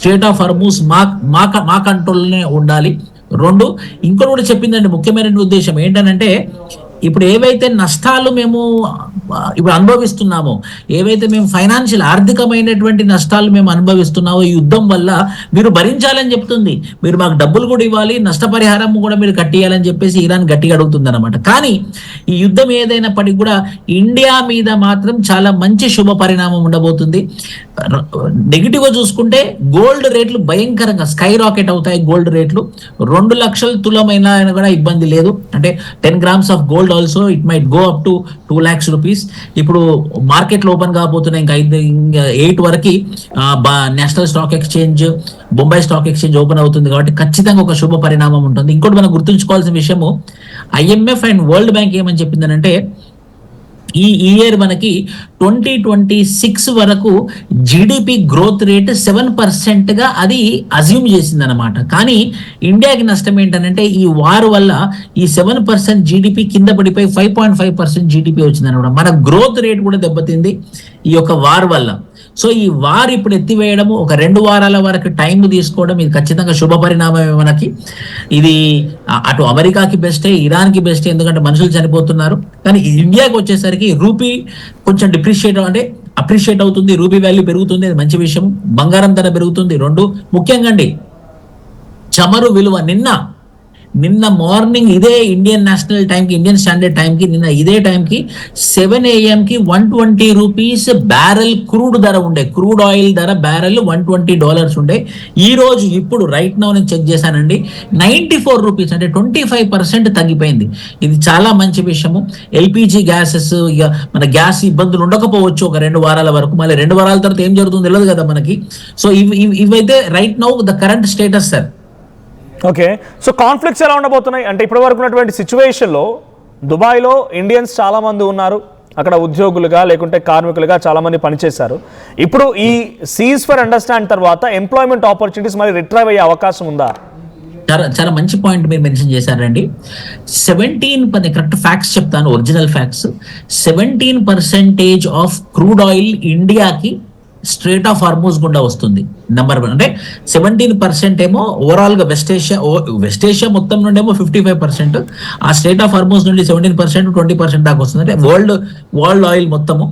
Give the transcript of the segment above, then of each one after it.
State of హర్మూస్ మా కంట్రోల్లోనే ఉండాలి. రెండు, ఇంకోటి కూడా చెప్పిందండి, ముఖ్యమైన ఉద్దేశం ఏంటనంటే ఇప్పుడు ఏవైతే నష్టాలు మేము ఇప్పుడు అనుభవిస్తున్నామో, ఏవైతే మేము ఫైనాన్షియల్ ఆర్థికమైనటువంటి నష్టాలు మేము అనుభవిస్తున్నామో ఈ యుద్ధం వల్ల మీరు భరించాలని చెప్తుంది. మీరు మాకు డబ్బులు కూడా ఇవ్వాలి, నష్టపరిహారం కూడా మీరు కట్టియాలని చెప్పేసి ఇరాన్ గట్టిగా అడుగుతుంది అనమాట. కానీ ఈ యుద్ధం ఏదైనప్పటికీ కూడా ఇండియా మీద మాత్రం చాలా మంచి శుభ పరిణామం ఉండబోతుంది. నెగిటివ్ గా చూసుకుంటే గోల్డ్ రేట్లు భయంకరంగా స్కై రాకెట్ అవుతాయి. గోల్డ్ రేట్లు 2 లక్షల తులమైన కూడా ఇబ్బంది లేదు. అంటే 10 grams of gold also it might go up to 2 lakhs rupees. ఇప్పుడు మార్కెట్లు ఓపెన్ కాబోతున్నాయి ఇంకా 8 వరకు. National stock exchange, Bombay stock exchange open అవుతుంది కాబట్టి ఖచ్చితంగా ఒక శుభ పరిణామం ఉంటుంది. ఇంకోటి మనం గుర్తుంచుకోవాల్సిన విషయము, IMF అండ్ వరల్డ్ బ్యాంక్ ఏమని చెప్పిందనంటే ఈ ఇయర్ మనకి 2026 వరకు జీడిపి గ్రోత్ రేట్ 7% గా అది అజ్యూమ్ చేసింది అనమాట. కానీ ఇండియాకి నష్టం ఏంటంటే ఈ వార్ వల్ల ఈ 7% జీడిపి కింద పడిపోయి 5.5% జీడిపి వచ్చింది అనమాట. మన గ్రోత్ రేట్ కూడా దెబ్బతింది ఈ యొక్క వార్ వల్ల. సో ఈ వార్ ఇప్పుడు ఎత్తివేయడము, ఒక 2 వారాల వరకు టైం తీసుకోవడం, ఇది ఖచ్చితంగా శుభ పరిణామమే మనకి. ఇది అటు అమెరికాకి బెస్టే, ఇరాన్కి బెస్టే, ఎందుకంటే మనుషులు చనిపోతున్నారు. కానీ ఇండియాకి వచ్చేసరికి రూపీ కొంచెం అప్రిషియేట్ అవుతుంది, రూపీ వాల్యూ పెరుగుతుంది, అది మంచి విషయం. బంగారం ధర పెరుగుతుంది. 2, ముఖ్యంగా అండి చమురు విలువ నిన్న మార్నింగ్ ఇదే ఇండియన్ నేషనల్ టైంకి, ఇండియన్ స్టాండర్డ్ టైంకి, నిన్న ఇదే టైంకి 7 AM కి 120 రూపీస్ బ్యారెల్ క్రూడ్ ధర ఉండే, క్రూడ్ ఆయిల్ ధర బ్యారెల్ $120 ఉండే. ఈ రోజు ఇప్పుడు రైట్ నౌ నేను చెక్ చేశానండి, 94 రూపీస్, అంటే 25% తగ్గిపోయింది. ఇది చాలా మంచి విషయము. ఎల్పిజి గ్యాసెస్, ఇక మన గ్యాస్ ఇబ్బందులు ఉండకపోవచ్చు ఒక 2 వారాల వరకు. మళ్ళీ 2 వారాల తర్వాత ఏం జరుగుతుందో తెలియదు కదా మనకి. సో ఇవైతే right now the current status sir. Okay, so conflicts ఎలా ఉండబోతున్నాయి అంటే ఇప్పటి వరకు ఉన్నటువంటి సిచ్యువేషన్లో దుబాయ్లో ఇండియన్స్ చాలామంది ఉన్నారు, అక్కడ ఉద్యోగులుగా లేకుంటే కార్మికులుగా చాలామంది పనిచేశారు. ఇప్పుడు ఈ సీజ్ ఫర్ అండర్స్టాండ్ తర్వాత ఎంప్లాయ్మెంట్ ఆపర్చునిటీస్ మరి రిట్రైవ్ అయ్యే అవకాశం ఉందా? చాలా మంచి పాయింట్ మీరు మెన్షన్ చేశారండి. 17, కరెక్ట్ ఫ్యాక్ట్స్ చెప్తాను, original facts. 17% of crude oil ఇండియాకి స్ట్రేట్ ఆఫ్ హార్మూజ్ గుండా వస్తుంది. నెంబర్ 1 అంటే 17% ఏమో ఓవరాల్ గా వెస్ట్ ఏషియా మొత్తం నుండి ఏమో 55%, ఆ స్ట్రేట్ ఆఫ్ హార్మూజ్ నుండి 17%, 20% దాకా వస్తుంది. అంటే వరల్డ్ ఆయిల్ మొత్తము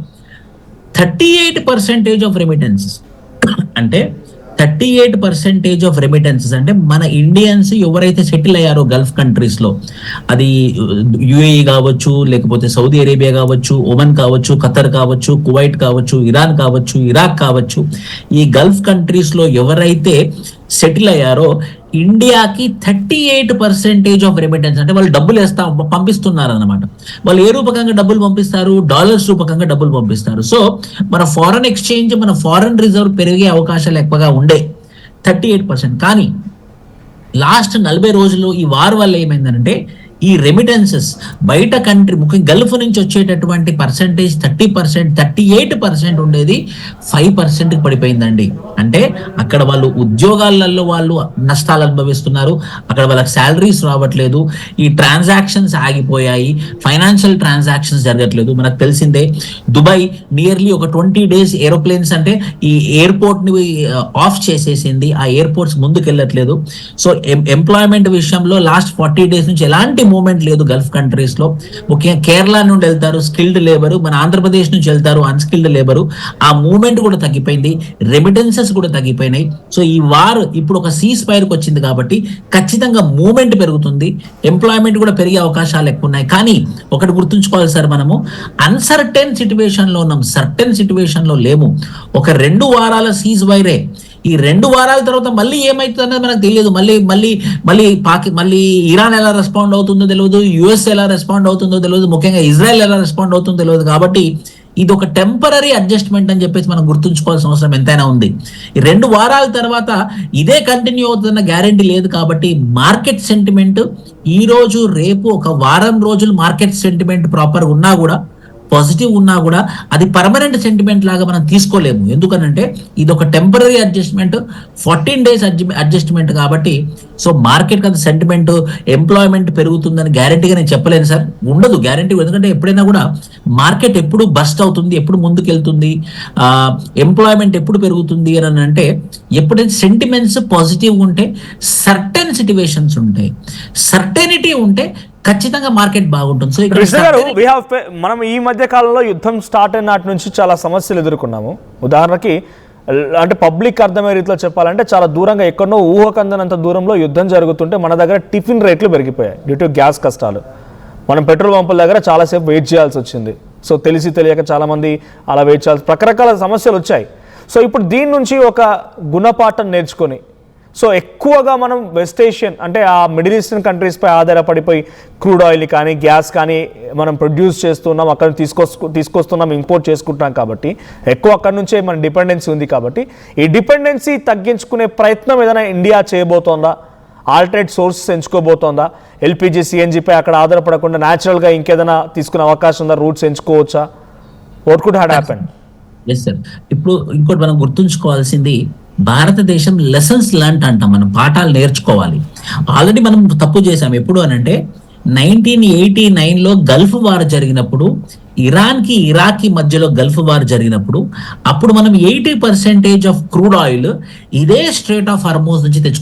38% ఆఫ్ రెమిటెన్సెస్, అంటే 38% ఆఫ్ రెమిటెన్సెస్ అంటే మన ఇండియన్స్ ఎవరైతే సెటిల్ అయ్యారో గల్ఫ్ కంట్రీస్ లో, అది యుఏఈ కావచ్చు, లేకపోతే సౌదీ అరేబియా కావచ్చు, ఒమన్ కావచ్చు, ఖతర్ కావచ్చు, కువైట్ కావచ్చు, ఇరాన్ కావచ్చు, ఇరాక్ కావచ్చు, ఈ గల్ఫ్ కంట్రీస్ లో ఎవరైతే సెటిల్ అయ్యారో ఇండియాకి 38% ఆఫ్ రెమిటెన్స్, అంటే వాళ్ళు డబ్బులు పంపిస్తున్నారు అనమాట. వాళ్ళు ఏ రూపకంగా డబ్బులు పంపిస్తారు? డాలర్స్ రూపకంగా డబ్బులు పంపిస్తారు. సో మన ఫారెన్ ఎక్స్చేంజ్, మన ఫారెన్ రిజర్వ్ పెరిగే అవకాశాలు ఎక్కువగా ఉండే 38%. కానీ లాస్ట్ 40 రోజులు ఈ వార్ వల్ల ఏమైందంటే ఈ రెమిటెన్సెస్ బయట కంట్రీ, ముఖ్యంగా గల్ఫ్ నుంచి వచ్చేటటువంటి పర్సెంటేజ్ 30%, 38% ఉండేది 5%కి పడిపోయిందండి. అంటే అక్కడ వాళ్ళు ఉద్యోగాలలో వాళ్ళు నష్టాలు అనుభవిస్తున్నారు, అక్కడ వాళ్ళకి శాలరీస్ రావట్లేదు, ఈ ట్రాన్సాక్షన్స్ ఆగిపోయాయి, ఫైనాన్షియల్ ట్రాన్సాక్షన్స్ జరగట్లేదు. మనకు తెలిసిందే దుబాయ్ నియర్లీ ఒక 20 days ఏరోప్లేన్స్, అంటే ఈ ఎయిర్పోర్ట్ ని ఆఫ్ చేసేసింది, ఆ ఎయిర్పోర్ట్స్ ముందుకు వెళ్ళట్లేదు. సో ఎంప్లాయ్మెంట్ విషయంలో లాస్ట్ 40 days నుంచి ఎలాంటి మూవ్మెంట్ లేదు గల్ఫ్ కంట్రీస్ లో. ముఖ్యంగా కేరళ నుండి వెళ్తారు స్కిల్డ్ లేబరు, మన ఆంధ్రప్రదేశ్ నుంచి వెళ్తారు అన్స్కిల్డ్ లేబరు, ఆ మూవ్మెంట్ కూడా తగ్గిపోయింది, రెమిటెన్సెస్ కూడా తగ్గిపోయినాయి. సో ఈ వార్ ఇప్పుడు ఒక సీజ్ ఫైర్కి వచ్చింది కాబట్టి ఖచ్చితంగా మూవ్మెంట్ పెరుగుతుంది, ఎంప్లాయ్మెంట్ కూడా పెరిగే అవకాశాలు ఎక్కువ ఉన్నాయి. కానీ ఒకటి గుర్తుంచుకోవాలి సార్, మనము అన్సర్టెన్ సిచ్యువేషన్ లో ఉన్నాం, సర్టెన్ సిచ్యువేషన్ లో లేము. ఒక 2 వారాల సీజ్ వైరే, ఈ 2 వారాల తర్వాత మళ్ళీ ఏమైతుంది అనేది మనకు తెలియదు. మళ్ళీ ఇరాన్ ఎలా రెస్పాండ్ అవుతుందో తెలియదు, యుఎస్ ఎలా రెస్పాండ్ అవుతుందో తెలియదు, ముఖ్యంగా ఇజ్రాయెల్ ఎలా రెస్పాండ్ అవుతుందో తెలియదు. కాబట్టి ఇది ఒక టెంపరరీ అడ్జస్ట్మెంట్ అని చెప్పేసి మనం గుర్తుంచుకోవాల్సిన అవసరం ఎంతైనా ఉంది. ఈ 2 వారాల తర్వాత ఇదే కంటిన్యూ అవుతుందన్న గ్యారంటీ లేదు. కాబట్టి మార్కెట్ సెంటిమెంట్ ఈ రోజు రేపు ఒక వారం రోజులు మార్కెట్ సెంటిమెంట్ ప్రాపర్ ఉన్నా కూడా పాజిటివ్ ఉన్నా కూడా అది పర్మనెంట్ సెంటిమెంట్ లాగా మనం తీసుకోలేము. ఎందుకనంటే ఇది ఒక టెంపరీ అడ్జస్ట్మెంట్, 14 days అడ్జస్ట్మెంట్ కాబట్టి. సో మార్కెట్ కదా సెంటిమెంట్, ఎంప్లాయ్మెంట్ పెరుగుతుందని గ్యారంటీగా నేను చెప్పలేను సార్, ఉండదు గ్యారంటీ. ఎందుకంటే ఎప్పుడైనా కూడా మార్కెట్ ఎప్పుడు బస్ట్ అవుతుంది, ఎప్పుడు ముందుకెళ్తుంది, ఎంప్లాయ్మెంట్ ఎప్పుడు పెరుగుతుంది అని అంటే ఎప్పుడైతే సెంటిమెంట్స్ పాజిటివ్ ఉంటే, సర్టెన్ సిచ్యువేషన్స్ ఉంటాయి, సర్టెనిటీ ఉంటే ఖచ్చితంగా మార్కెట్ బాగుంటుంది. సో కృష్ణ గారు, మనం ఈ మధ్య కాలంలో యుద్ధం స్టార్ట్ అయిన నాటి నుంచి చాలా సమస్యలు ఎదుర్కొన్నాము. ఉదాహరణకి అంటే పబ్లిక్ అర్థమయ్యే రీతిలో చెప్పాలంటే చాలా దూరంగా ఎక్కడో ఊహకందనంత దూరంలో యుద్ధం జరుగుతుంటే మన దగ్గర టిఫిన్ రేట్లు పెరిగిపోయాయి డ్యూ టు గ్యాస్ కష్టాలు. మనం పెట్రోల్ పంపుల దగ్గర చాలాసేపు వెయిట్ చేయాల్సి వచ్చింది. సో తెలిసి తెలియక చాలామంది అలా వెయిట్ చేయాల్సి, రకరకాల సమస్యలు వచ్చాయి. సో ఇప్పుడు దీని నుంచి ఒక గుణపాఠం నేర్చుకొని, సో ఎక్కువగా మనం వెస్ట్ ఏషియన్ అంటే ఆ మిడిల్ ఈస్టర్న్ కంట్రీస్పై ఆధారపడిపోయి క్రూడ్ ఆయిల్ కానీ గ్యాస్ కానీ మనం ప్రొడ్యూస్ చేస్తున్నాం, అక్కడ తీసుకొస్తున్నాం, ఇంపోర్ట్ చేసుకుంటున్నాం. కాబట్టి ఎక్కువ అక్కడ నుంచే మన డిపెండెన్సీ ఉంది. కాబట్టి ఈ డిపెండెన్సీ తగ్గించుకునే ప్రయత్నం ఏదైనా ఇండియా చేయబోతోందా? ఆల్టర్నేట్ సోర్సెస్ ఎంచుకోబోతోందా? ఎల్పిజి, సిఎన్జిపై అక్కడ ఆధారపడకుండా న్యాచురల్గా ఇంకేదైనా తీసుకునే అవకాశం ఉందా? రూట్స్ ఎంచుకోవచ్చా? What could had happen? Yes sir. ఇప్పుడు ఇంకోటి మనం గుర్తుంచుకోవాల్సింది, భారతదేశం లెసన్స్ లెర్న్డ్ అంటాం, మనం పాఠాలు నేర్చుకోవాలి. ఆల్రెడీ మనం తప్పు చేసాం. ఎప్పుడు అనంటే 1989లో గల్ఫ్ వార్ జరిగినప్పుడు, ఇరాన్ కి ఇరాక్ కి మధ్యలో గల్ఫ్ వార్ జరిగినప్పుడు, అప్పుడు మనం 80% ఆఫ్ క్రూడ్ ఆయిల్ ఇదే స్ట్రేట్ ఆఫ్ హార్మోజ్ నుంచి తెచ్చుకున్నాం.